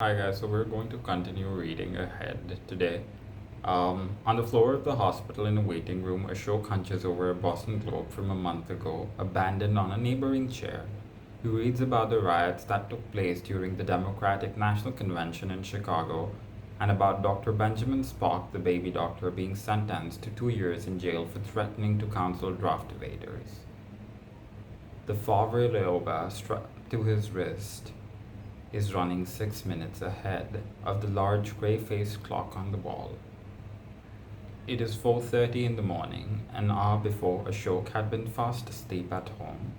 Hi guys, so we're going to continue reading ahead today. On the floor of the hospital in a waiting room, Ashok hunches over a Boston Globe from a month ago, abandoned on a neighboring chair. He reads about the riots that took place during the Democratic National Convention in Chicago and about Dr. Benjamin Spock, the baby doctor, being sentenced to 2 years in jail for threatening to counsel draft evaders. The Favre Leoba strapped to his wrist is running 6 minutes ahead of the large gray-faced clock on the wall. It is 4:30 in the morning, an hour before Ashok had been fast asleep at home.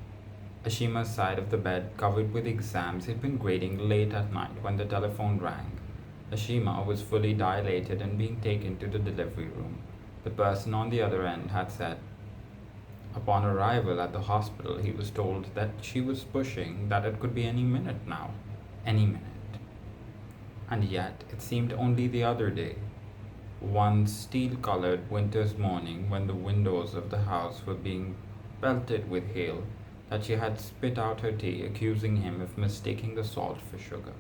Ashima's side of the bed covered with exams he'd been grading late at night when the telephone rang. Ashima was fully dilated and being taken to the delivery room. The person on the other end had said, upon arrival at the hospital, he was told that she was pushing, that it could be any minute now. Any minute. And yet, it seemed only the other day, one steel colored winter's morning when the windows of the house were being pelted with hail, that she had spit out her tea, accusing him of mistaking the salt for sugar.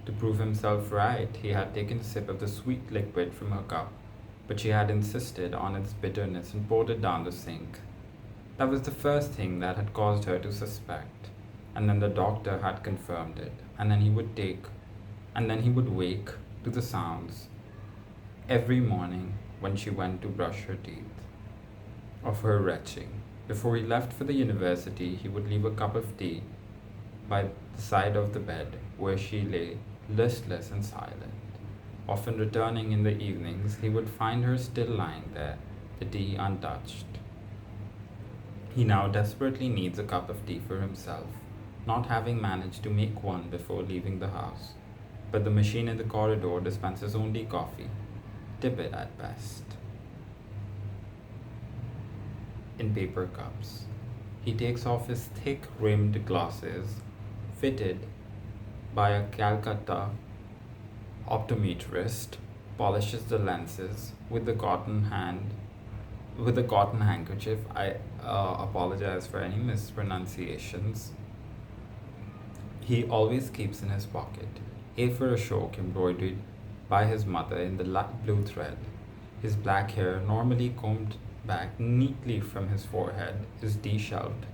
To prove himself right, he had taken a sip of the sweet liquid from her cup, but she had insisted on its bitterness and poured it down the sink. That was the first thing that had caused her to suspect. And then the doctor had confirmed it, and then he would wake to the sounds every morning when she went to brush her teeth of her retching. Before he left for the university, he would leave a cup of tea by the side of the bed where she lay, listless and silent. Often returning in the evenings, he would find her still lying there, the tea untouched. He now desperately needs a cup of tea for himself, not having managed to make one before leaving the house. But the machine in the corridor dispenses only coffee, tepid at best, in paper cups. He takes off his thick rimmed glasses, fitted by a Calcutta optometrist, polishes the lenses with a cotton handkerchief. I apologize for any mispronunciations. He always keeps in his pocket A for Ashok embroidered by his mother in the light blue thread. His black hair, normally combed back neatly from his forehead, is de-shelved,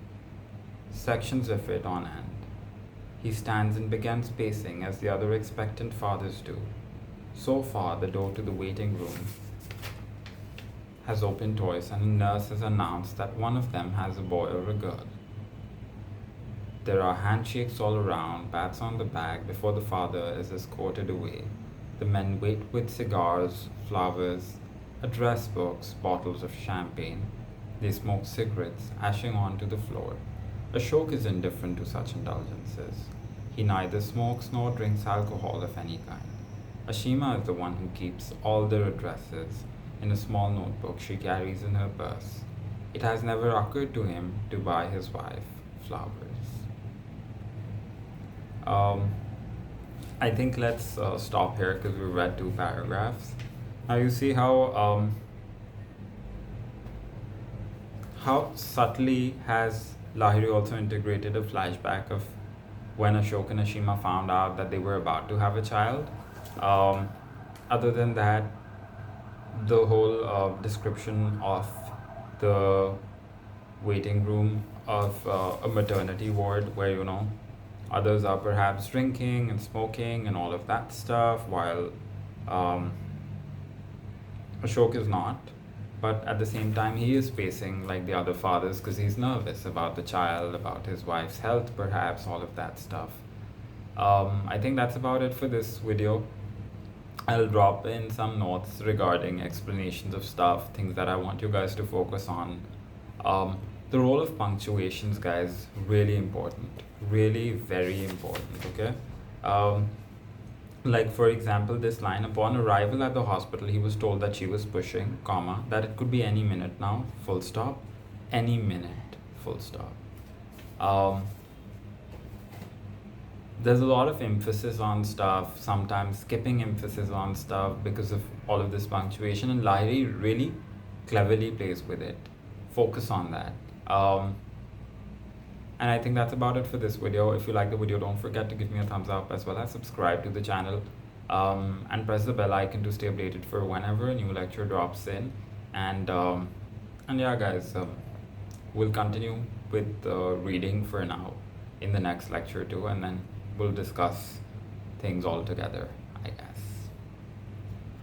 sections of it on end. He stands and begins pacing as the other expectant fathers do. So far, the door to the waiting room has opened twice, and a nurse has announced that one of them has a boy or a girl. There are handshakes all around, pats on the back before the father is escorted away. The men wait with cigars, flowers, address books, bottles of champagne. They smoke cigarettes, ashing onto the floor. Ashok is indifferent to such indulgences. He neither smokes nor drinks alcohol of any kind. Ashima is the one who keeps all their addresses in a small notebook she carries in her purse. It has never occurred to him to buy his wife flowers. Um, I think let's stop here because we read two paragraphs. Now you see how subtly has Lahiri also integrated a flashback of when Ashok and Ashima found out that they were about to have a child. Um, Other than that, the whole description of the waiting room of a maternity ward where others are perhaps drinking and smoking and all of that stuff, while um, Ashok is not. But at the same time, he is pacing like the other fathers because he's nervous about the child, about his wife's health, perhaps, all of that stuff. I think that's about it for this video. I'll drop in some notes regarding explanations of stuff, things that I want you guys to focus on. The role of punctuations, guys, really important. Really, very important, okay? Like, for example, this line, upon arrival at the hospital, he was told that she was pushing, comma, that it could be any minute now, full stop. Any minute, full stop. There's a lot of emphasis on stuff, sometimes skipping emphasis on stuff because of all of this punctuation, and Lahiri really cleverly plays with it. Focus on that. And I think that's about it for this video. If you like the video, don't forget to give me a thumbs up as well as subscribe to the channel, and press the bell icon to stay updated for whenever a new lecture drops in. And yeah, guys, we'll continue with reading for now in the next lecture too, and then we'll discuss things all together, I guess.